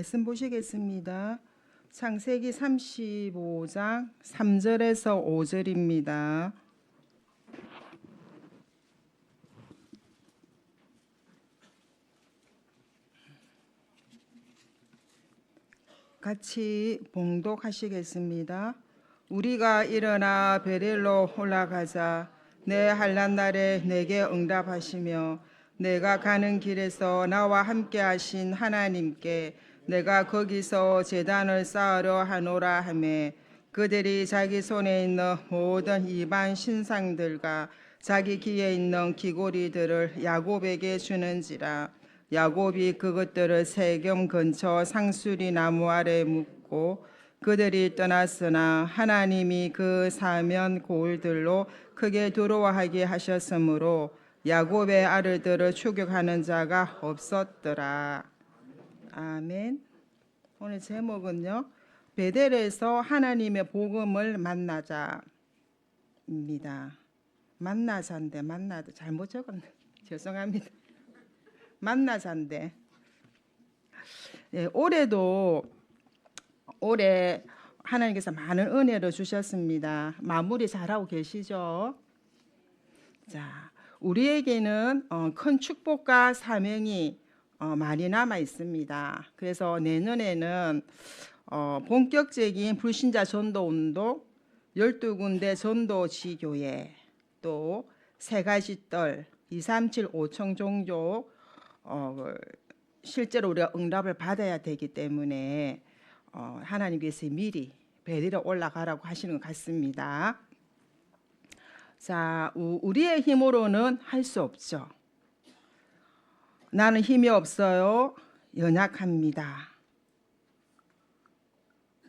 말씀 보시겠습니다. 창세기 35장 3절에서 5절입니다. 같이 봉독하시겠습니다. 우리가 일어나 베델로 올라가자. 내 환난 날에 내게 응답하시며 내가 가는 길에서 나와 함께 하신 하나님께 내가 거기서 제단을 쌓으려 하노라 하매 그들이 자기 손에 있는 모든 이방 신상들과 자기 귀에 있는 귀고리들을 야곱에게 주는지라. 야곱이 그것들을 세겜 근처 상수리 나무 아래 묻고 그들이 떠났으나 하나님이 그 사면 고을들로 크게 두려워하게 하셨으므로 야곱의 아들들을 추격하는 자가 없었더라. 아멘. 오늘 제목은요, 베델에서 하나님의 복음을 만나자입니다. 만나자인데 만나자 잘못 적었네. 죄송합니다. 만나자인데 올해 하나님께서 많은 은혜를 주셨습니다. 마무리 잘하고 계시죠? 자, 우리에게는 큰 축복과 사명이 많이 남아 있습니다. 그래서 내년에는 본격적인 불신자 전도 운동, 12군데 전도지교회, 또 세 가지 뜰, 237 5청 종족 실제로 우리가 응답을 받아야 되기 때문에 하나님께서 미리 베델에 올라가라고 하시는 것 같습니다. 자, 우리의 힘으로는 할 수 없죠. 나는 힘이 없어요. 연약합니다.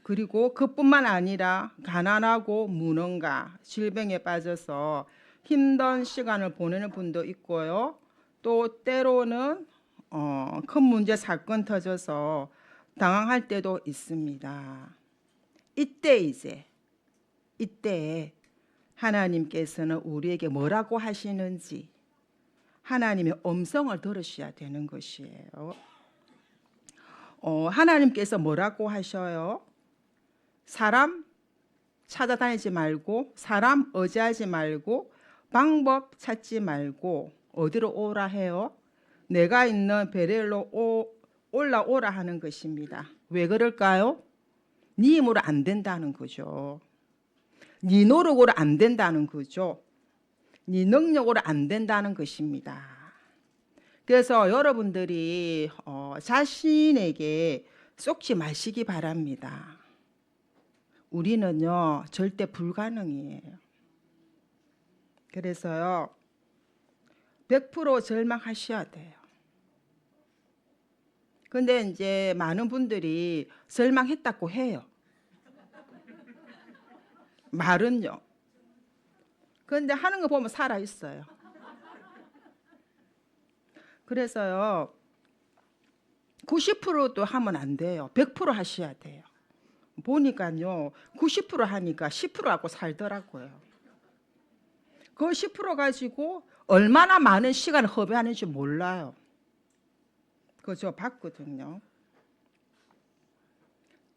그리고 그뿐만 아니라 가난하고 무능과 질병에 빠져서 힘든 시간을 보내는 분도 있고요. 또 때로는 큰 문제 사건 터져서 당황할 때도 있습니다. 이때 하나님께서는 우리에게 뭐라고 하시는지 하나님의 음성을 들으셔야 되는 것이에요. 하나님께서 뭐라고 하셔요? 사람 찾아다니지 말고, 사람 의지하지 말고, 방법 찾지 말고 어디로 오라 해요? 내가 있는 베델로 올라오라 하는 것입니다. 왜 그럴까요? 네 힘으로 안 된다는 거죠. 네 노력으로 안 된다는 거죠. 네 능력으로 안 된다는 것입니다. 그래서 여러분들이 자신에게 쏟지 마시기 바랍니다. 우리는요 절대 불가능이에요. 그래서요 100% 절망하셔야 돼요. 근데 이제 많은 분들이 절망했다고 해요. 말은요. 그런데 하는 거 보면 살아 있어요. 그래서요 90%도 하면 안 돼요. 100% 하셔야 돼요. 보니까요 90% 하니까 10% 하고 살더라고요. 그 10% 가지고 얼마나 많은 시간을 허비하는지 몰라요. 그거 저 봤거든요.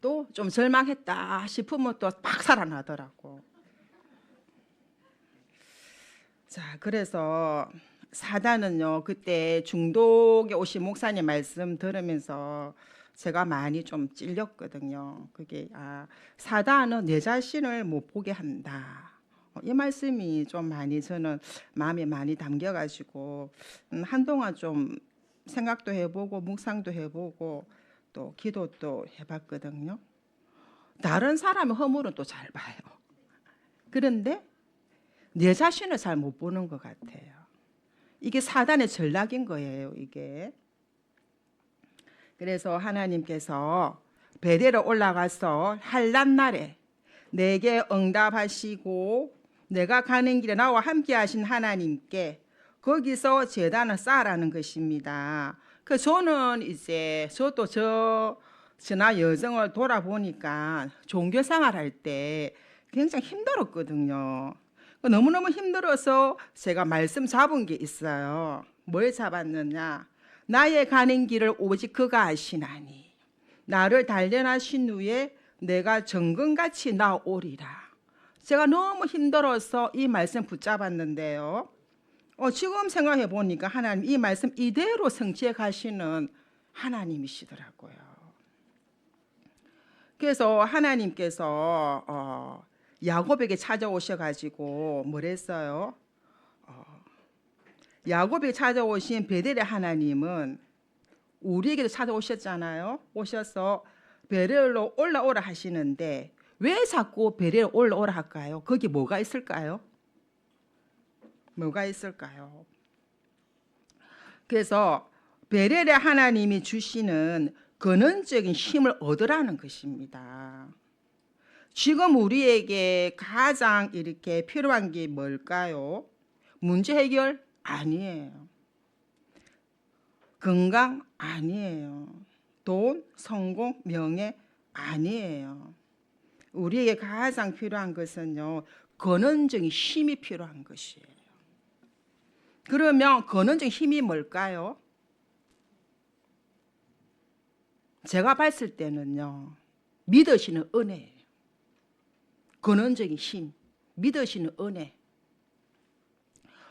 또 좀 절망했다 싶으면 또 막 살아나더라고. 자, 그래서 사단은요 그때 중독에 오신 목사님 말씀 들으면서 제가 많이 좀 찔렸거든요. 그게 사단은 내 자신을 못 보게 한다. 이 말씀이 좀 많이 저는 마음에 많이 담겨가지고 한동안 좀 생각도 해보고 묵상도 해보고 또 기도도 해봤거든요. 다른 사람의 허물은 또 잘 봐요. 그런데 내 자신을 잘 못 보는 것 같아요. 이게 사단의 전략인 거예요, 이게. 그래서 하나님께서 베델에 올라가서 환난 날에 내게 응답하시고 내가 가는 길에 나와 함께 하신 하나님께 거기서 제단을 쌓으라는 것입니다. 저는 이제 저도 저나 여정을 돌아보니까 종교생활 할 때 굉장히 힘들었거든요. 너무너무 힘들어서 제가 말씀 잡은 게 있어요. 뭘 잡았느냐? 나의 가는 길을 오직 그가 아시나니 나를 단련하신 후에 내가 정금같이 나오리라. 제가 너무 힘들어서 이 말씀 붙잡았는데요. 지금 생각해 보니까 하나님 이 말씀 이대로 성취해 가시는 하나님이시더라고요. 그래서 하나님께서 야곱에게 찾아오셔가지고 뭐랬어요? 야곱에게 찾아오신 베델의 하나님은 우리에게도 찾아오셨잖아요. 오셔서 베델로 올라오라 하시는데 왜 자꾸 베델로 올라오라 할까요? 거기 뭐가 있을까요? 뭐가 있을까요? 그래서 베델의 하나님이 주시는 근원적인 힘을 얻으라는 것입니다. 지금 우리에게 가장 이렇게 필요한 게 뭘까요? 문제 해결? 아니에요. 건강? 아니에요. 돈, 성공, 명예? 아니에요. 우리에게 가장 필요한 것은요, 근원적인 힘이 필요한 것이에요. 그러면 근원적인 힘이 뭘까요? 제가 봤을 때는요, 믿으시는 은혜예요. 근원적인 힘, 믿으시는 은혜.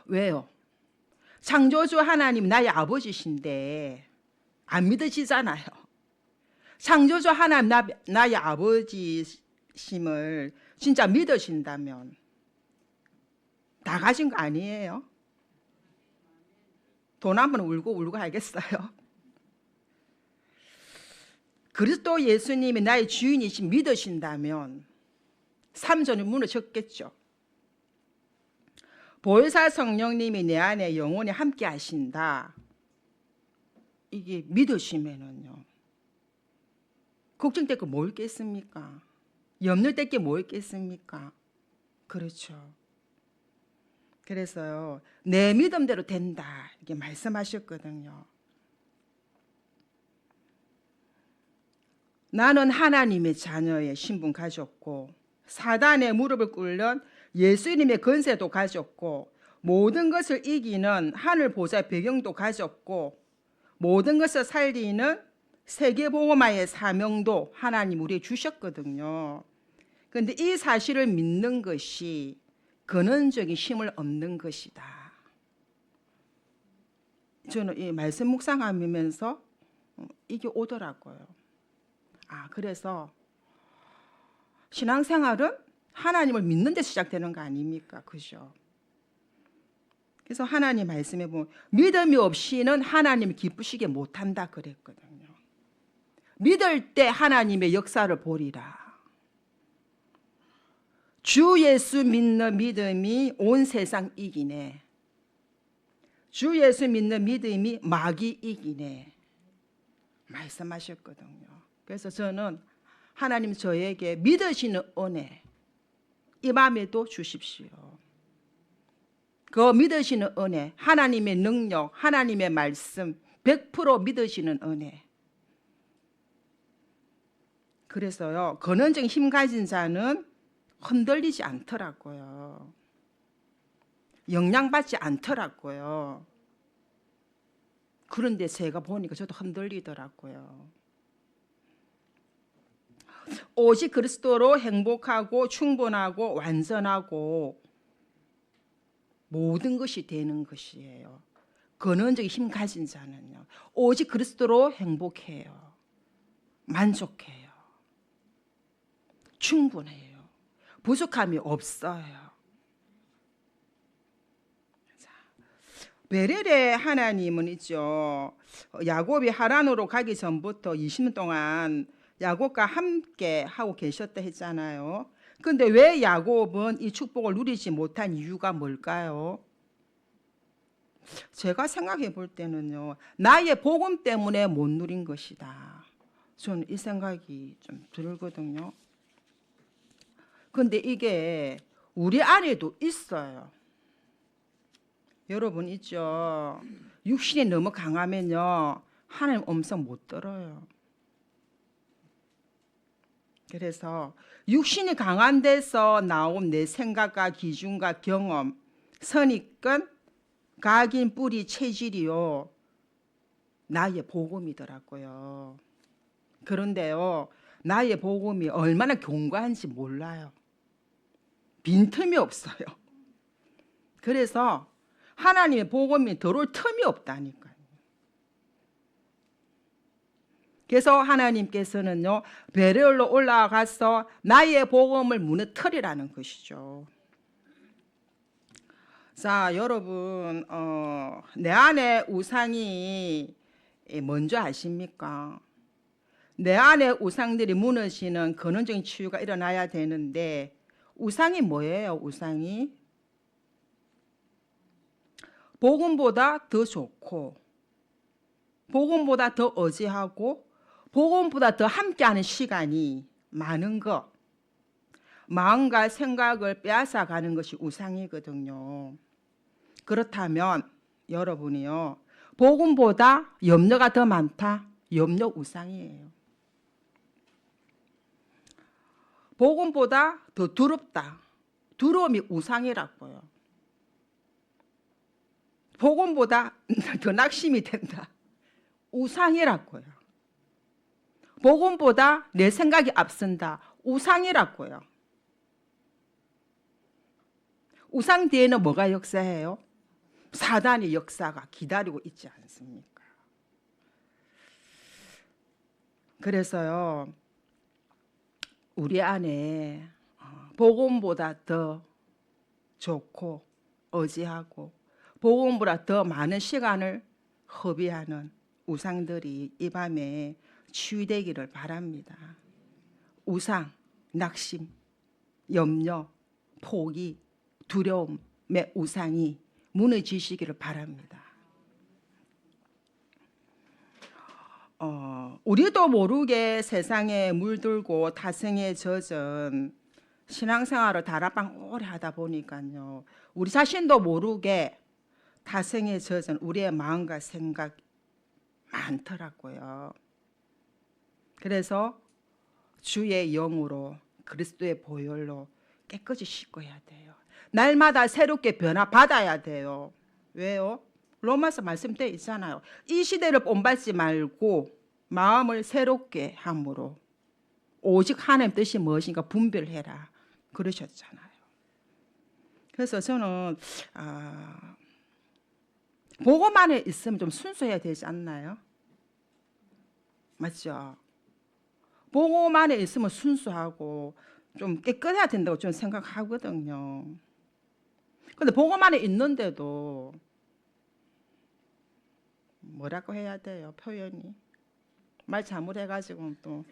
왜요? 창조주 하나님 나의 아버지신데 안 믿으시잖아요. 창조주 하나님 나의 아버지심을 진짜 믿으신다면 다 가진 거 아니에요? 돈 한 번 울고 알겠어요? 그리스도 예수님이 나의 주인이신 믿으신다면 3전이 무너졌겠죠. 보혜사 성령님이 내 안에 영원히 함께 하신다. 이게 믿으시면은요, 걱정될 거 뭐 있겠습니까? 염려될 게 뭐 있겠습니까? 그렇죠. 그래서요, 내 믿음대로 된다 이렇게 말씀하셨거든요. 나는 하나님의 자녀의 신분 가졌고 사단의 무릎을 꿇는 예수님의 권세도 가졌고 모든 것을 이기는 하늘 보좌의 배경도 가졌고 모든 것을 살리는 세계복음화의 사명도 하나님 우리에게 주셨거든요. 그런데 이 사실을 믿는 것이 근원적인 힘을 얻는 것이다. 저는 이 말씀 묵상하면서 이게 오더라고요. 그래서 신앙생활은 하나님을 믿는 데서 시작되는 거 아닙니까? 그죠? 그래서 하나님 말씀에 보면 믿음이 없이는 하나님을 기쁘시게 못한다 그랬거든요. 믿을 때 하나님의 역사를 보리라. 주 예수 믿는 믿음이 온 세상 이기네. 주 예수 믿는 믿음이 마귀 이기네. 말씀하셨거든요. 그래서 저는 하나님 저에게 믿으시는 은혜 이 밤에도 주십시오. 그 믿으시는 은혜, 하나님의 능력, 하나님의 말씀 100% 믿으시는 은혜. 그래서요, 근원적인 힘 가진 자는 흔들리지 않더라고요. 영향받지 않더라고요. 그런데 제가 보니까 저도 흔들리더라고요. 오직 그리스도로 행복하고 충분하고 완전하고 모든 것이 되는 것이에요. 근원적인 힘 가진 자는요, 오직 그리스도로 행복해요. 만족해요. 충분해요. 부족함이 없어요. 베렐의 하나님은 있죠. 야곱이 하란으로 가기 전부터 20년 동안 야곱과 함께 하고 계셨다 했잖아요. 그런데 왜 야곱은 이 축복을 누리지 못한 이유가 뭘까요? 제가 생각해 볼 때는요, 나의 복음 때문에 못 누린 것이다. 저는 이 생각이 좀 들거든요. 그런데 이게 우리 안에도 있어요. 여러분 있죠. 육신이 너무 강하면요, 하나님 음성 못 들어요. 그래서 육신이 강한 데서 나온 내 생각과 기준과 경험, 선입견, 각인, 뿌리, 체질이요, 나의 복음이더라고요. 그런데요, 나의 복음이 얼마나 견고한지 몰라요. 빈틈이 없어요. 그래서 하나님의 복음이 들어올 틈이 없다니까요. 그래서 하나님께서는요, 베레올로 올라가서 나의 복음을 무너뜨리라는 것이죠. 자, 여러분, 내 안에 우상이 뭔지 아십니까? 내 안에 우상들이 무너지는 근원적인 치유가 일어나야 되는데, 우상이 뭐예요? 우상이 복음보다 더 좋고, 복음보다 더 의지하고, 복음보다 더 함께하는 시간이 많은 것, 마음과 생각을 빼앗아가는 것이 우상이거든요. 그렇다면 여러분이요, 복음보다 염려가 더 많다? 염려 우상이에요. 복음보다 더 두렵다? 두려움이 우상이라고요. 복음보다 더 낙심이 된다? 우상이라고요. 복음보다 내 생각이 앞선다? 우상이라고요. 우상 뒤에는 뭐가 역사해요? 사단의 역사가 기다리고 있지 않습니까? 그래서요, 우리 안에 복음보다 더 좋고 의지하고 복음보다 더 많은 시간을 허비하는 우상들이 이 밤에 치유되기를 바랍니다. 우상, 낙심, 염려, 포기, 두려움의 우상이 무너지시기를 바랍니다. 우리도 모르게 세상에 물들고 타성에 젖은 신앙생활을 다락방 오래 하다 보니까요, 우리 자신도 모르게 타성에 젖은 우리의 마음과 생각 많더라고요. 그래서 주의 영으로 그리스도의 보혈로 깨끗이 씻어야 돼요. 날마다 새롭게 변화받아야 돼요. 왜요? 로마서 말씀되어 있잖아요. 이 시대를 본받지 말고 마음을 새롭게 함으로 오직 하나님 뜻이 무엇인가 분별해라 그러셨잖아요. 그래서 저는 복음 안에 있으면 좀 순수해야 되지 않나요? 맞죠? 복음 안에 있으면 순수하고 좀 깨끗해야 된다고 저는 생각하거든요. 근데 복음 안에 있는데도 뭐라고 해야 돼요? 표현이 말 잘못해가지고 또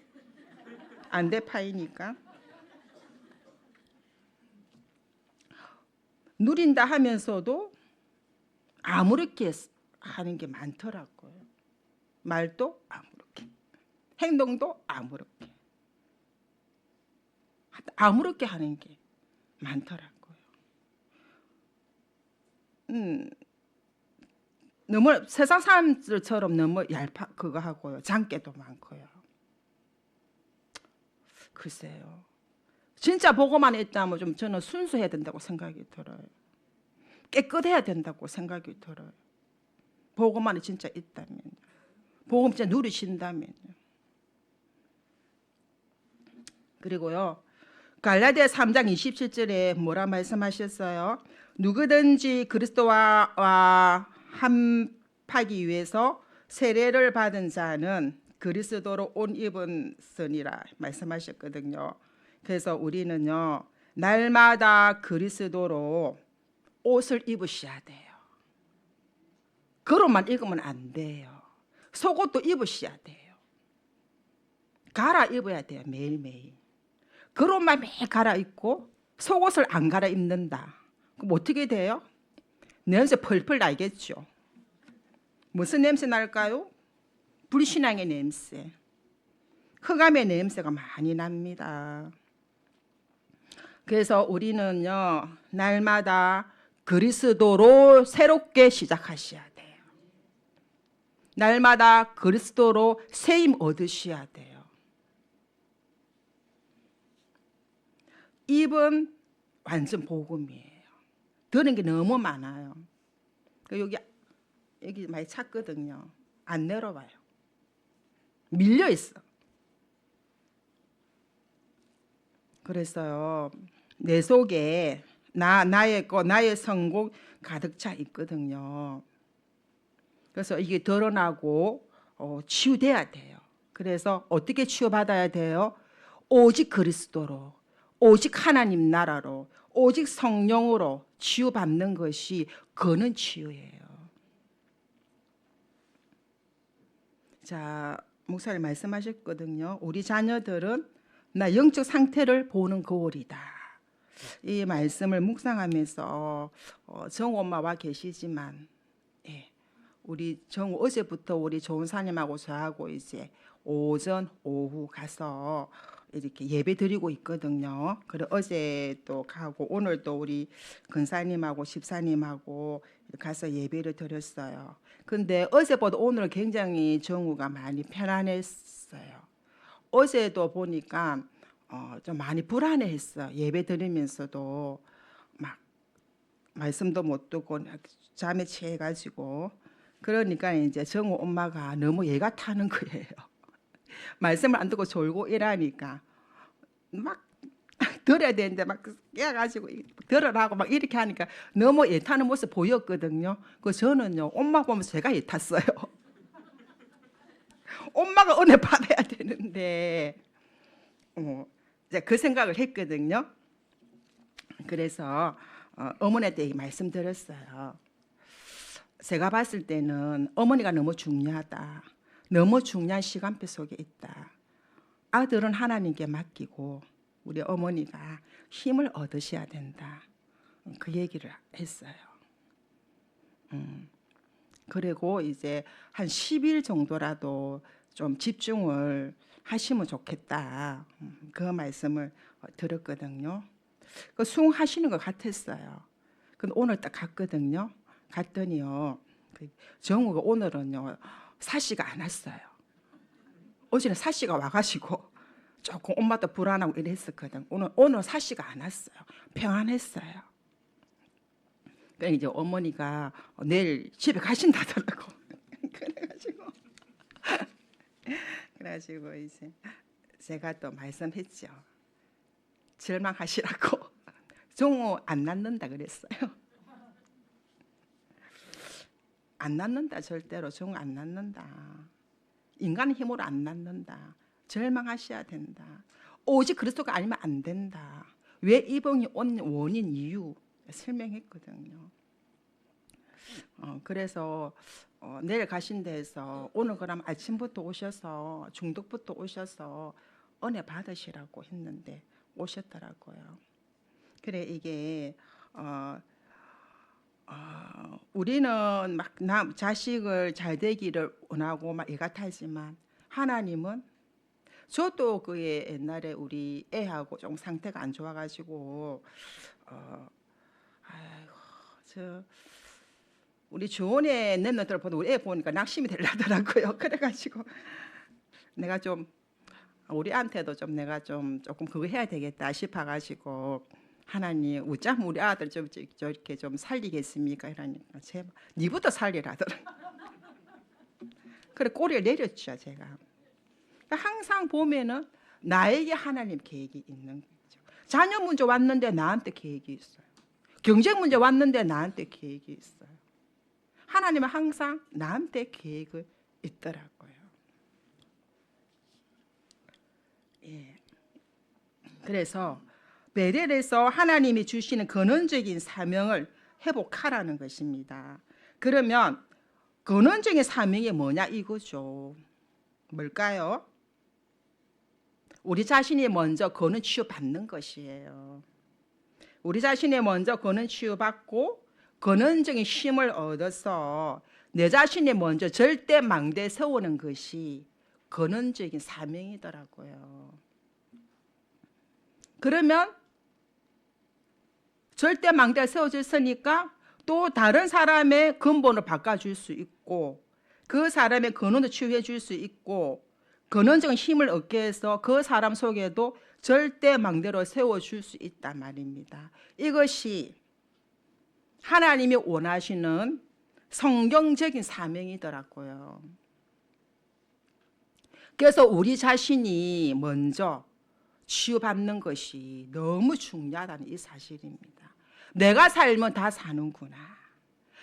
안 돼 파이니까 누린다 하면서도 아무렇게 하는 게 많더라고요. 말도 아무렇게, 행동도 아무렇게 하는 게 많더라고요. 너무 세상 사람들처럼 너무 그거 하고요. 장깨도 많고요. 글쎄요. 진짜 복음만 있다면 좀 저는 순수해야 된다고 생각이 들어요. 깨끗해야 된다고 생각이 들어요. 복음만이 진짜 있다면, 복음 진짜 누리신다면요. 그리고요, 갈라디아 3장 27절에 뭐라 말씀하셨어요? 누구든지 그리스도와 함하기 위해서 세례를 받은 자는 그리스도로 옷 입은서니라 말씀하셨거든요. 그래서 우리는요, 날마다 그리스도로 옷을 입으셔야 돼요. 그것만 입으면 안 돼요. 속옷도 입으셔야 돼요. 갈아입어야 돼요. 매일매일. 그것만 매일 갈아입고 속옷을 안 갈아입는다. 그럼 어떻게 돼요? 냄새 펄펄 나겠죠. 무슨 냄새 날까요? 불신앙의 냄새, 흑암의 냄새가 많이 납니다. 그래서 우리는요, 날마다 그리스도로 새롭게 시작하셔야 돼요. 날마다 그리스도로 세임 얻으셔야 돼요. 입은 완전 복음이에요. 들은 게 너무 많아요. 여기 많이 찼거든요. 안 내려와요. 밀려 있어. 그래서요, 내 속에 나의 것, 나의 성공 가득 차 있거든요. 그래서 이게 드러나고 치유돼야 돼요. 그래서 어떻게 치유받아야 돼요? 오직 그리스도로, 오직 하나님 나라로, 오직 성령으로 치유받는 것이 그는 치유예요. 자, 목사님 말씀하셨거든요. 우리 자녀들은 나 영적 상태를 보는 거울이다. 이 말씀을 묵상하면서 정우 엄마와 계시지만, 예, 우리 정우 어제부터 우리 조은사님하고 저하고 이제 오전 오후 가서 이렇게 예배 드리고 있거든요. 그래 어제도 가고 오늘도 우리 근사님하고 집사님하고 가서 예배를 드렸어요. 근데 어제보다 오늘 굉장히 정우가 많이 편안했어요. 어제도 보니까 좀 많이 불안해했어. 예배 드리면서도 막 말씀도 못 듣고 잠에 취해가지고 그러니까 이제 정우 엄마가 너무 얘가 타는 거예요. 말씀을 안 듣고 졸고 이러니까 막 들어야 되는데 막 깨가지고 들으라고 막 이렇게 하니까 너무 애타는 모습 보였거든요. 그 저는요 엄마 보면서 제가 애탔어요. 엄마가 은혜 받아야 되는데 이제 그 생각을 했거든요. 그래서 어머니한테 말씀드렸어요. 제가 봤을 때는 어머니가 너무 중요하다. 너무 중요한 시간표 속에 있다. 아들은 하나님께 맡기고 우리 어머니가 힘을 얻으셔야 된다. 그 얘기를 했어요. 그리고 이제 한 10일 정도라도 좀 집중을 하시면 좋겠다. 그 말씀을 들었거든요. 그 수긍하시는 것 같았어요. 근데 오늘 딱 갔거든요. 갔더니요. 정우가 오늘은요. 사시가 안 왔어요. 어제는 사시가 와가지고 조금 엄마도 불안하고 이랬었거든. 오늘 사시가 안 왔어요. 평안했어요. 그러니까 이제 어머니가 내일 집에 가신다더라고. 그래가지고 이제 제가 또 말씀했죠. 절망하시라고. 정우 안 낳는다 그랬어요. 안 낳는다 절대로. 정우 안 낳는다. 인간 힘으로 안 낳는다. 절망하셔야 된다. 오직 그리스도가 아니면 안 된다. 왜 이병이 온 원인 이유 설명했거든요. 그래서 내일 가신 데에서 오늘 그럼 아침부터 오셔서 중독부터 오셔서 은혜 받으시라고 했는데 오셨더라고요. 그래 이게 우리는 막 자식을 잘 되기를 원하고 막 애가 타지만 하나님은 저도 그의 옛날에 우리 애하고 좀 상태가 안 좋아가지고 아이고 저 우리 주원에 냈는들 보다 우리 애 보니까 낙심이 되려더라고요. 그래가지고 내가 좀 우리한테도 좀 내가 좀 조금 그거 해야 되겠다 싶어가지고 하나님 어쩜 우리 아들 좀 저렇게 좀 살리겠습니까? 이러니까 제발 니부터 살리라더라. 그래 꼬리를 내렸죠 제가. 항상 보면은 나에게 하나님 계획이 있는 거죠. 자녀 문제 왔는데 나한테 계획이 있어요. 경쟁 문제 왔는데 나한테 계획이 있어요. 하나님은 항상 나한테 계획이 있더라고요. 예. 그래서 베델에서 하나님이 주시는 근원적인 사명을 회복하라는 것입니다. 그러면 근원적인 사명이 뭐냐 이거죠. 뭘까요? 우리 자신이 먼저 그는 치유받는 것이에요. 우리 자신이 먼저 그는 치유받고 근원적인 힘을 얻어서 내 자신이 먼저 절대 망대 세우는 것이 근원적인 사명이더라고요. 그러면 절대 망대가 세워졌으니까 또 다른 사람의 근본을 바꿔줄 수 있고 그 사람의 근원을 치유해 줄 수 있고 근원적인 힘을 얻게 해서 그 사람 속에도 절대 망대로 세워줄 수 있단 말입니다. 이것이 하나님이 원하시는 성경적인 사명이더라고요. 그래서 우리 자신이 먼저 치유받는 것이 너무 중요하다는 이 사실입니다. 내가 살면 다 사는구나.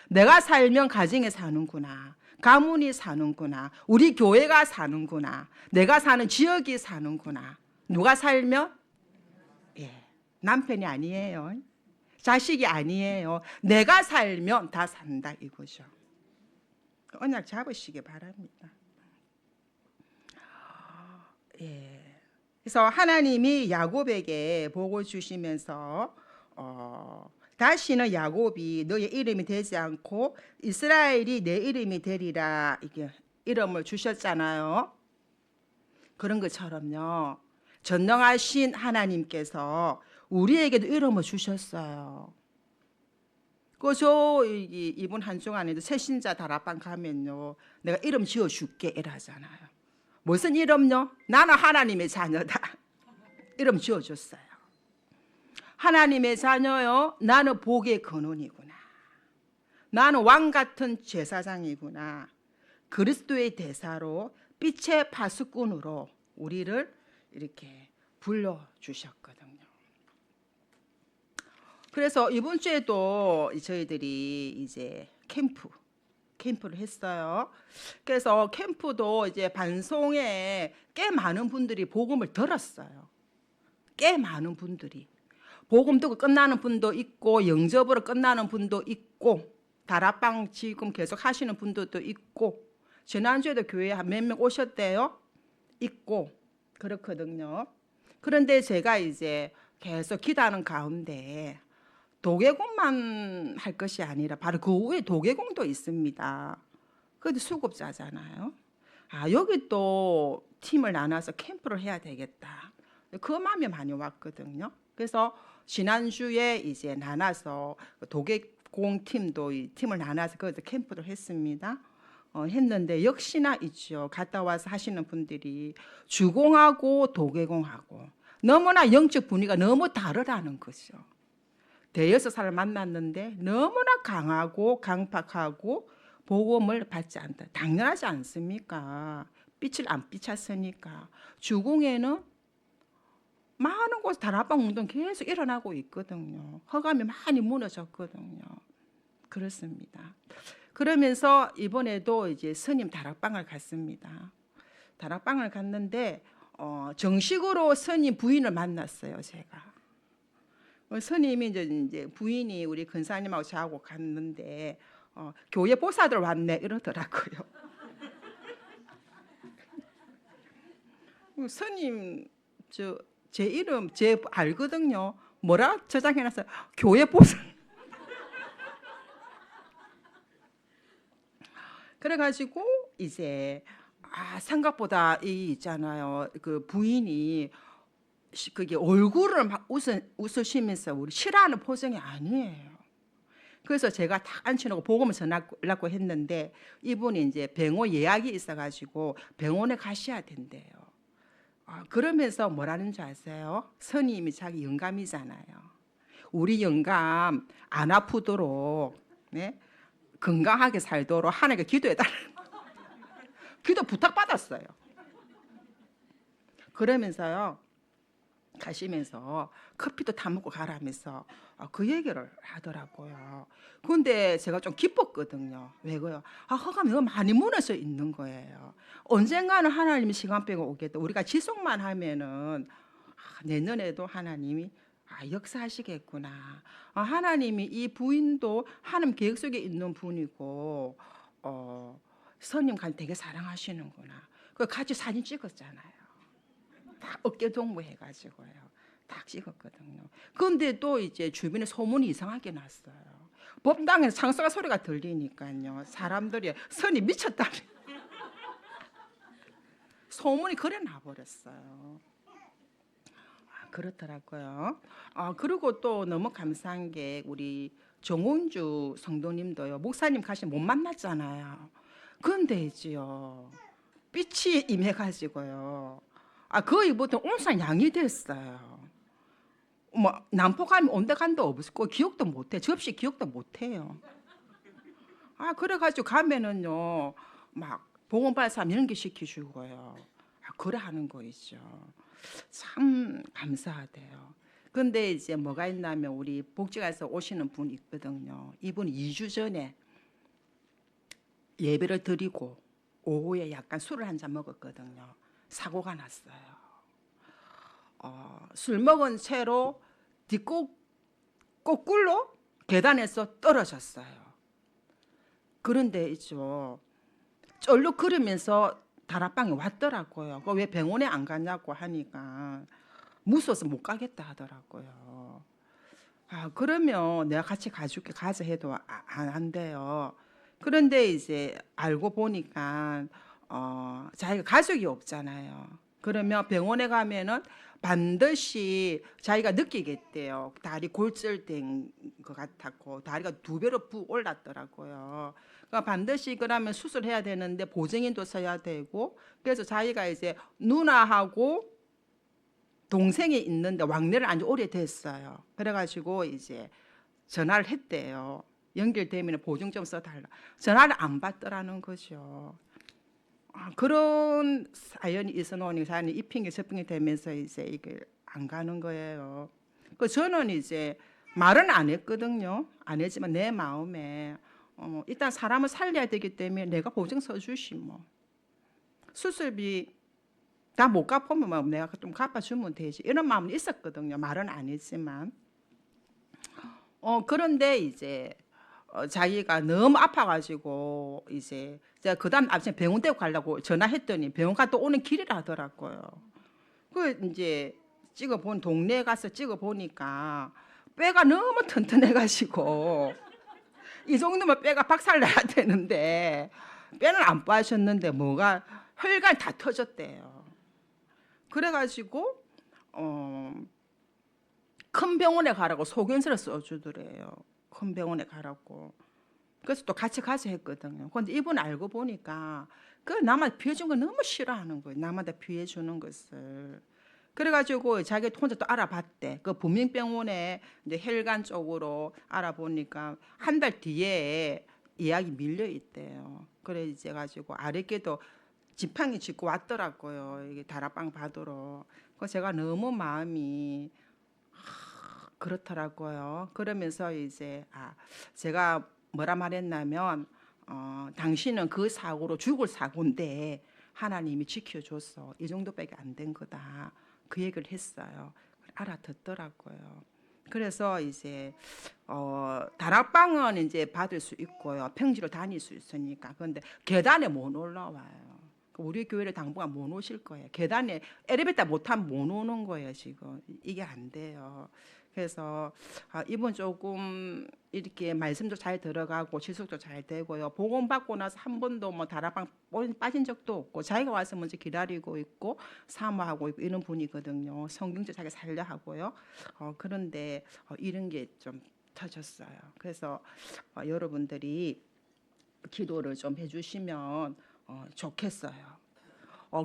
내가 살면 가정에 사는구나. 가문이 사는구나. 우리 교회가 사는구나. 내가 사는 지역이 사는구나. 누가 살면? 예, 남편이 아니에요. 자식이 아니에요. 내가 살면 다 산다 이거죠. 언약 잡으시기 바랍니다. 예. 그래서 하나님이 야곱에게 복을 주시면서 다시는 야곱이 너의 이름이 되지 않고 이스라엘이 내 이름이 되리라 이게 이름을 주셨잖아요. 그런 것처럼요. 전능하신 하나님께서 우리에게도 이름을 주셨어요. 그저 이분 한중안에도 새신자 다락방 가면요, 내가 이름 지어줄게 이러잖아요. 무슨 이름요? 나는 하나님의 자녀다. 이름 지어줬어요. 하나님의 자녀요. 나는 복의 근원이구나. 나는 왕 같은 제사장이구나. 그리스도의 대사로 빛의 파수꾼으로 우리를 이렇게 불러주셨거든요. 그래서 이번 주에도 저희들이 이제 캠프를 했어요. 그래서 캠프도 이제 반송에 꽤 많은 분들이 복음을 들었어요. 꽤 많은 분들이. 복음 듣고 끝나는 분도 있고 영접으로 끝나는 분도 있고 다락방 지금 계속 하시는 분들도 있고 지난주에도 교회에 한 몇 명 오셨대요. 있고 그렇거든요. 그런데 제가 이제 계속 기도하는 가운데 도개공만 할 것이 아니라 바로 그 후에 도개공도 있습니다. 그래도 수급자잖아요. 여기 또 팀을 나눠서 캠프를 해야 되겠다. 그 마음이 많이 왔거든요. 그래서 지난주에 이제 나눠서 도개공 팀도 이 팀을 나눠서 거기서 캠프를 했습니다. 했는데 역시나 있죠. 갔다 와서 하시는 분들이 주공하고 도개공하고 너무나 영적 분위기가 너무 다르다는 거죠. 대여섯 사람을 만났는데 너무나 강하고 강팍하고 복음을 받지 않다. 당연하지 않습니까? 빛을 안 비쳤으니까. 주공에는 많은 곳 다락방 운동 계속 일어나고 있거든요. 허감이 많이 무너졌거든요. 그렇습니다. 그러면서 이번에도 이제 스님 다락방을 갔습니다. 다락방을 갔는데 정식으로 스님 부인을 만났어요, 제가. 스님이 이제 부인이 우리 근사님하고 저하고 갔는데 교회 보사들 왔네 이러더라고요. 스님 제 이름 제 알거든요. 뭐라 저장해놨어요. 교회 보사. 그래가지고 이제 생각보다 이 있잖아요. 그 부인이 그게 얼굴을 막 웃으시면서 우리 싫어하는 표정이 아니에요. 그래서 제가 딱 앉혀놓고 복음을 전하려고 했는데 이분이 이제 병원 예약이 있어가지고 병원에 가셔야 된대요. 그러면서 뭐라는 줄 아세요? 스님이 자기 영감이잖아요. 우리 영감 안 아프도록 네? 건강하게 살도록 하나님께 기도해달라는 기도 부탁받았어요. 그러면서요. 가시면서 커피도 타 먹고 가라면서 그 얘기를 하더라고요. 근데 제가 좀 기뻤거든요. 왜고요? 허감이 너무 많이 무너져 있는 거예요. 언젠가는 하나님이 시간표가 오겠다. 우리가 지속만 하면은 내년에도 하나님이 역사하시겠구나. 하나님이 이 부인도 하나님 계획 속에 있는 분이고 스님 되게 사랑하시는구나. 그 같이 사진 찍었잖아요. 다 어깨 동무해가지고요. 딱 찍었거든요. 그런데 또 이제 주변에 소문이 이상하게 났어요. 법당에서 창수가 소리가 들리니까요. 사람들이 선이 미쳤다며. 소문이 그래 나버렸어요. 그렇더라고요. 그리고 또 너무 감사한 게 우리 정원주 성도님도요. 목사님 가시면 못 만났잖아요. 그런데 있지요. 빛이 임해가지고요. 거의 보통 온산 양이 됐어요. 뭐 남포 가면 온데 간도 없고 기억도 못해. 접시 기억도 못해요. 그래가지고 가면은요 막 보건발사 이런 게 시켜주고요. 그래 하는 거 있죠. 참 감사하대요. 근데 이제 뭐가 있냐면 우리 복지관에서 오시는 분이 있거든요. 이분이 2주 전에 예배를 드리고 오후에 약간 술을 한 잔 먹었거든요. 사고가 났어요. 술 먹은 채로 거꾸로 계단에서 떨어졌어요. 그런데 있죠. 쩔룩 그러면서 다락방에 왔더라고요. 왜 병원에 안 가냐고 하니까 무서워서 못 가겠다 하더라고요. 그러면 내가 같이 가줄게 가자 해도 안 한대요. 그런데 이제 알고 보니까 자기가 가족이 없잖아요. 그러면 병원에 가면은 반드시 자기가 느끼겠대요. 다리 골절된 것 같았고 다리가 2배로 부 올랐더라고요. 그러니까 반드시 그러면 수술해야 되는데 보증인도 써야 되고 그래서 자기가 이제 누나하고 동생이 있는데 왕래를 안지 오래됐어요. 그래가지고 이제 전화를 했대요. 연결되면 보증 좀 써달라. 전화를 안 받더라는 거죠. 그런 사연이 있어 놓으니 사연이 입힌 게 접힌이 되면서 이제 이게 안 가는 거예요. 저는 이제 말은 안 했거든요. 안 했지만 내 마음에 일단 사람을 살려야 되기 때문에 내가 보증 써주시 뭐 수술비 다 못 갚으면 뭐 내가 좀 갚아주면 되지 이런 마음은 있었거든요. 말은 안 했지만 그런데 이제 자기가 너무 아파가지고 이제 제가 그다음 아침에 병원 데리고 가려고 전화했더니 병원 갔다 오는 길이라 하더라고요. 그 이제 찍어본 동네에 가서 찍어보니까 뼈가 너무 튼튼해가지고 이 정도면 뼈가 박살나야 되는데 뼈는 안 빠졌는데 뭐가 혈관 다 터졌대요. 그래가지고 큰 병원에 가라고 소견서를 써주더래요. 큰 병원에 가라고. 그래서 또 같이 가자 했거든요. 근데 이분 알고 보니까 그 남한테 피해준 거 너무 싫어하는 거예요. 남한테 피해주는 것을. 그래가지고 자기 혼자 또 알아봤대. 그 부민병원에 이제 혈관 쪽으로 알아보니까 한 달 뒤에 예약이 밀려 있대요. 그래 이제 가지고 아랫게도 지팡이 짚고 왔더라고요. 이게 다락방 받으러. 그래서 제가 너무 마음이 그렇더라고요. 그러면서 이제 제가 뭐라 말했냐면 당신은 그 사고로 죽을 사고인데 하나님이 지켜줬어. 이 정도밖에 안 된 거다. 그 얘기를 했어요. 알아듣더라고요. 그래서 이제 다락방은 이제 받을 수 있고요. 평지로 다닐 수 있으니까. 그런데 계단에 못 올라와요. 우리 교회를 당분간 못 오실 거예요. 계단에 엘리베이터 못 타면 못 오는 거예요. 지금 이게 안 돼요. 그래서 이분 조금 이렇게 말씀도 잘 들어가고 지속도 잘 되고요. 복음 받고 나서 한 번도 뭐 다락방 빠진 적도 없고 자기가 와서 먼저 기다리고 있고 사모하고 있고 이런 분이거든요. 성경책 자기 살려 하고요. 그런데 이런 게 좀 터졌어요. 그래서 여러분들이 기도를 좀 해주시면 좋겠어요.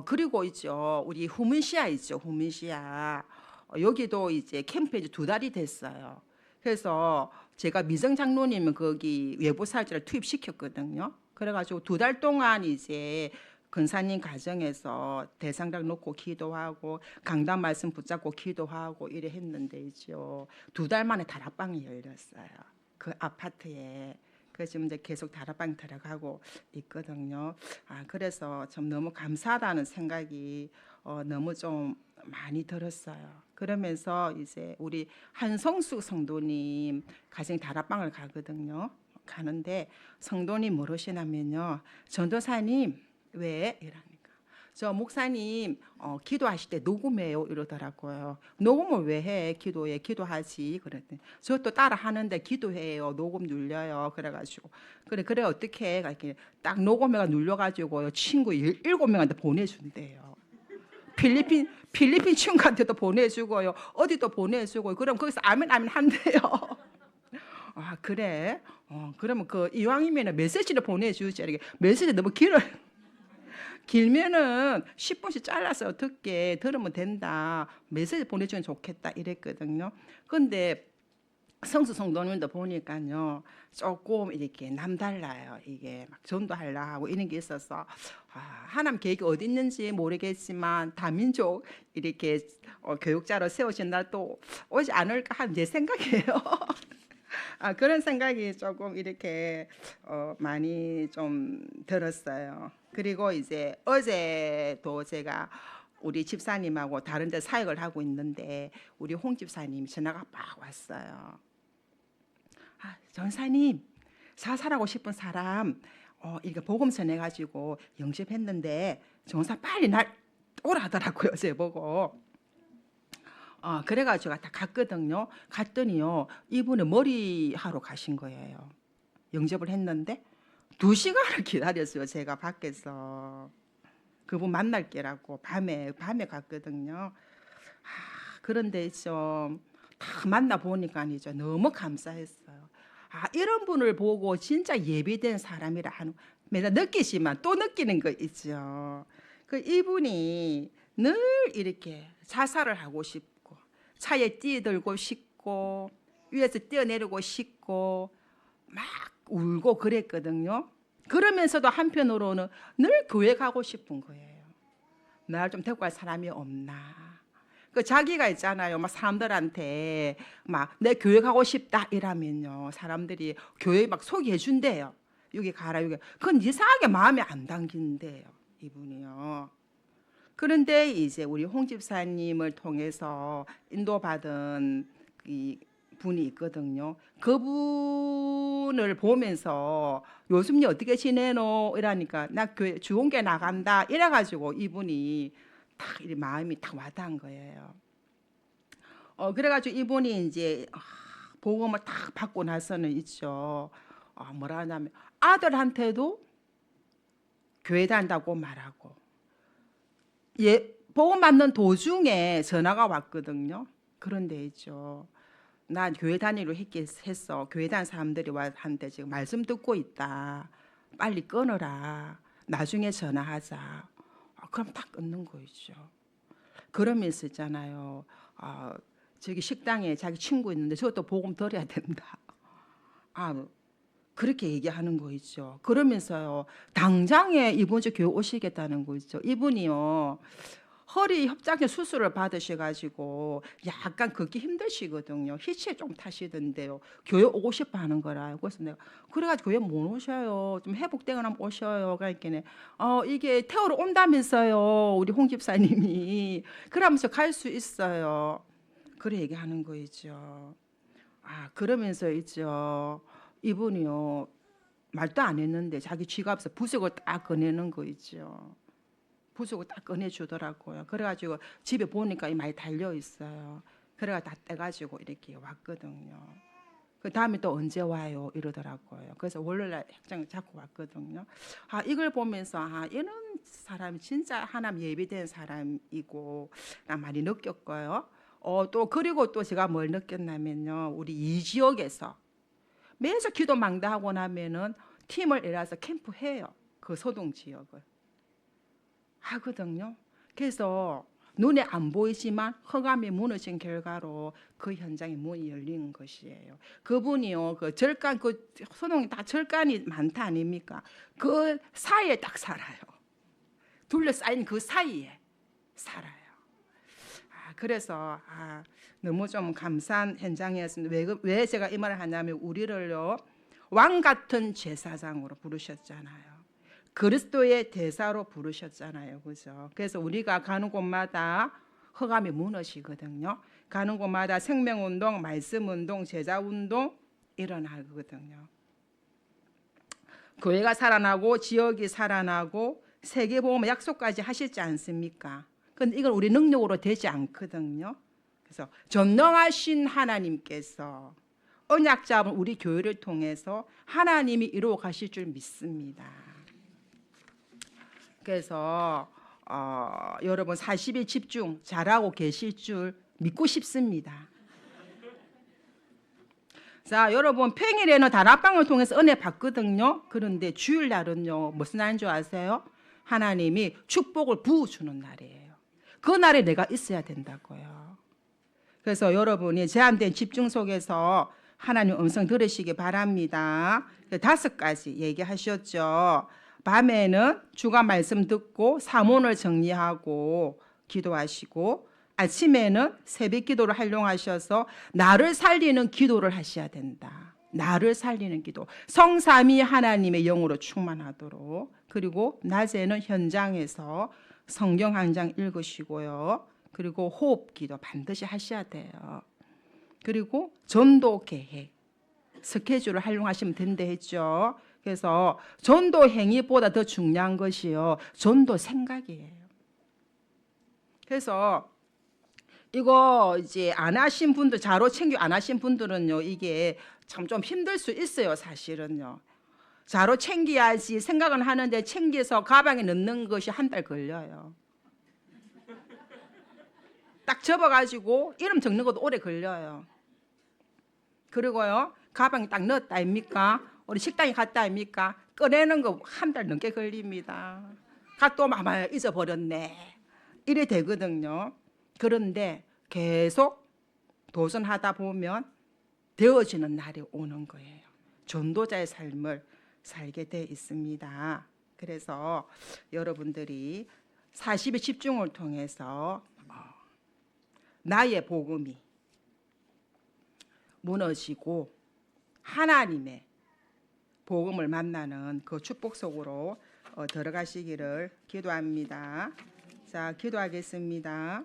그리고 있죠. 우리 후문시아 있죠. 후문시아. 여기도 이제 캠프에 이제 2달이 됐어요. 그래서 제가 미정 장로님은 거기 외부사역자를 투입시켰거든요. 그래가지고 2달 동안 이제 근사님 가정에서 대상당 놓고 기도하고 강단 말씀 붙잡고 기도하고 이래 했는데 있죠. 2달 만에 다락방이 열렸어요. 그 아파트에. 그래서 지금 이제 계속 다락방 들어가고 있거든요. 그래서 좀 너무 감사하다는 생각이 너무 좀 많이 들었어요. 그러면서 이제 우리 한성수 성도님 가정 다락방을 가거든요. 가는데 성도님 모르시냐면요. 전도사님 왜 이러니까 저 목사님 기도하실 때 녹음해요 이러더라고요. 녹음을 왜 해? 기도해 기도하지 그랬더니 저 또 따라 하는데 기도해요 녹음 눌려요. 그래가지고 그래 어떻게 해? 이렇게 딱 녹음해가 눌려가지고요 친구 7명한테 보내준대요. 필리핀 친구한테도 보내주고요. 어디도 보내주고요. 그럼 거기서 아멘 한대요. 그래? 그러면 그 이왕이면 메시지를 보내주지. 이렇게 메시지 너무 길면은 10분씩 잘라서 어떻게 들으면 된다. 메시지 보내주면 좋겠다 이랬거든요. 근데 성수 성도님도 보니까요 조금 이렇게 남달라요. 이게 막 전도하려 하고 이런 게 있어서 하나님 계획이 어디 있는지 모르겠지만 다민족 이렇게 교육자로 세우신다 또 오지 않을까 하는 제 생각이에요. 그런 생각이 조금 이렇게 많이 좀 들었어요. 그리고 이제 어제도 제가 우리 집사님하고 다른 데 사역을 하고 있는데 우리 홍 집사님이 전화가 막 왔어요. 전사님, 자살하고 싶은 사람 이렇게 복음 전해가지고 영접했는데 전사 빨리 날 오라 하더라고요. 제 보고. 그래가지고 다 갔거든요. 갔더니요 이분이 머리 하러 가신 거예요. 영접을 했는데 2시간을 기다렸어요. 제가 밖에서 그분 만날 게라고 밤에 갔거든요. 그런데 좀 다 만나 보니까 이제 너무 감사했어요. 이런 분을 보고 진짜 예비된 사람이라 하는 매달 느끼지만 또 느끼는 거 있죠. 그 이분이 늘 이렇게 자살을 하고 싶고 차에 뛰어들고 싶고 위에서 뛰어내리고 싶고 막 울고 그랬거든요. 그러면서도 한편으로는 늘 교회 가고 싶은 거예요. 나를 좀 데리고 갈 사람이 없나. 그 자기가 있잖아요. 막 사람들한테 막 내 교회 가고 싶다 이러면요. 사람들이 교회 막 소개해 준대요. 여기 가라 여기. 그건 이상하게 마음에 안 당긴대요. 이분이요. 그런데 이제 우리 홍 집사님을 통해서 인도받은 이 분이 있거든요. 그분을 보면서 요즘 니 어떻게 지내노 이러니까 나 교회 주원계 나간다 이래가지고 이분이 딱 이 마음이 딱 와닿은 거예요. 그래가지고 이분이 이제 복음을 딱 받고 나서는 있죠. 뭐라 하냐면 아들한테도 교회 다닌다고 말하고 복음 받는 도중에 전화가 왔거든요. 그런데 있죠. 나 교회 다니기로 했어. 교회 다니는 사람들이 한테 지금 말씀 듣고 있다. 빨리 끊어라. 나중에 전화하자. 그럼 딱 끊는 거 있죠. 그러면서 있잖아요. 저기 식당에 자기 친구 있는데 저것도 복음 드려야 된다. 그렇게 얘기하는 거 있죠. 그러면서요. 당장에 이번 주 교회 오시겠다는 거 있죠. 이분이요. 허리 협착증 수술을 받으셔가지고 약간 걷기 힘드시거든요. 히치에 좀 타시던데요. 교회 오고 싶어 하는 거라. 그래서 내가 그래가지고 교회 못 오셔요. 좀 회복되고 나면 오셔요. 그러니까 이게 태우러 온다면서요. 우리 홍 집사님이. 그러면서 갈 수 있어요. 그래 얘기하는 거 있죠. 그러면서 있죠. 이분이요. 말도 안 했는데 자기 지갑에서 부적을 딱 꺼내는 거 있죠. 부수고 딱 꺼내주더라고요. 그래가지고 집에 보니까 많이 달려 있어요. 그래가 다 떼가지고 이렇게 왔거든요. 그 다음에 또 언제 와요 이러더라고요. 그래서 월요일날 핵장 잡고 왔거든요. 이걸 보면서 이런 사람이 진짜 하나님 예비된 사람이고 나 많이 느꼈고요. 또 그리고 또 제가 뭘 느꼈냐면요. 우리 이 지역에서 매주 기도 망다하고 나면은 팀을 이뤄서 캠프해요. 그 소동 지역을. 하거든요. 그래서 눈에 안 보이지만 허감이 무너진 결과로 그 현장에 문이 열리는 것이에요. 그분이요, 그 절간, 그 소동이 다 절간이 많다 아닙니까? 그 사이에 딱 살아요. 둘러싸인 그 사이에 살아요. 그래서 너무 좀 감사한 현장이었습니다. 왜 제가 이 말을 하냐면 우리를요 왕 같은 제사장으로 부르셨잖아요. 그리스도의 대사로 부르셨잖아요. 그죠? 그래서 우리가 가는 곳마다 허감이 무너지거든요. 가는 곳마다 생명운동, 말씀운동, 제자운동 일어나거든요. 교회가 살아나고 지역이 살아나고 세계보험 약속까지 하시지 않습니까? 그런데 이건 우리 능력으로 되지 않거든요. 그래서 전능하신 하나님께서 언약 잡은 우리 교회를 통해서 하나님이 이루어 가실 줄 믿습니다. 그래서 여러분 40일 집중 잘하고 계실 줄 믿고 싶습니다. 자, 여러분 평일에는 다락방을 통해서 은혜 받거든요. 그런데 주일날은요 무슨 날인 줄 아세요? 하나님이 축복을 부어주는 날이에요. 그 날에 내가 있어야 된다고요. 그래서 여러분이 제한된 집중 속에서 하나님 음성 들으시기 바랍니다. 5가지 얘기하셨죠. 밤에는 주가 말씀 듣고 사문을 정리하고 기도하시고, 아침에는 새벽 기도를 활용하셔서 나를 살리는 기도를 하셔야 된다. 나를 살리는 기도, 성삼위 하나님의 영으로 충만하도록. 그리고 낮에는 현장에서 성경 한 장 읽으시고요. 그리고 호흡 기도 반드시 하셔야 돼요. 그리고 전도 계획, 스케줄을 활용하시면 된다 했죠. 그래서 전도 행위보다 더 중요한 것이요, 전도 생각이에요. 그래서 이거 이제 안 하신 분들, 자로 챙겨 안 하신 분들은요, 이게 참 좀 힘들 수 있어요, 사실은요. 자로 챙겨야지 생각은 하는데 챙겨서 가방에 넣는 것이 한 달 걸려요. 딱 접어가지고 이름 적는 것도 오래 걸려요. 그리고요, 가방에 딱 넣었다 아닙니까? 우리 식당에 갔다 아닙니까? 꺼내는 거 한 달 넘게 걸립니다. 또 아마 잊어버렸네, 이래 되거든요. 그런데 계속 도전하다 보면 되어지는 날이 오는 거예요. 전도자의 삶을 살게 돼 있습니다. 그래서 여러분들이 40의 집중을 통해서 나의 복음이 무너지고 하나님의 복음을 만나는 그 축복 속으로 들어가시기를 기도합니다. 자, 기도하겠습니다.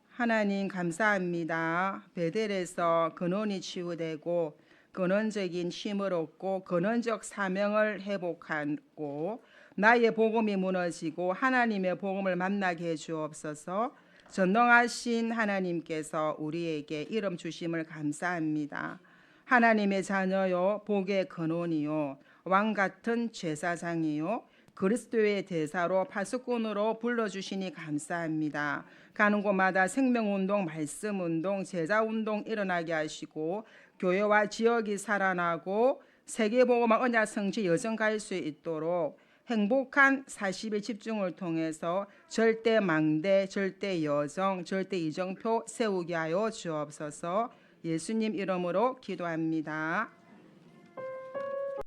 하나님 감사합니다. 베델에서 근원이 치유되고 근원적인 힘을 얻고 근원적 사명을 회복하고 나의 복음이 무너지고 하나님의 복음을 만나게 해 주옵소서. 전능하신 하나님께서 우리에게 이름 주심을 감사합니다. 하나님의 자녀요, 복의 근원이요, 왕같은 제사장이요, 그리스도의 대사로 파수꾼으로 불러주시니 감사합니다. 가는 곳마다 생명운동, 말씀운동, 제자운동 일어나게 하시고 교회와 지역이 살아나고 세계복음화 언약 성취 여정 갈 수 있도록 행복한 40일 집중을 통해서 절대 망대, 절대 여정, 절대 이정표 세우게 하여 주옵소서. 예수님 이름으로 기도합니다.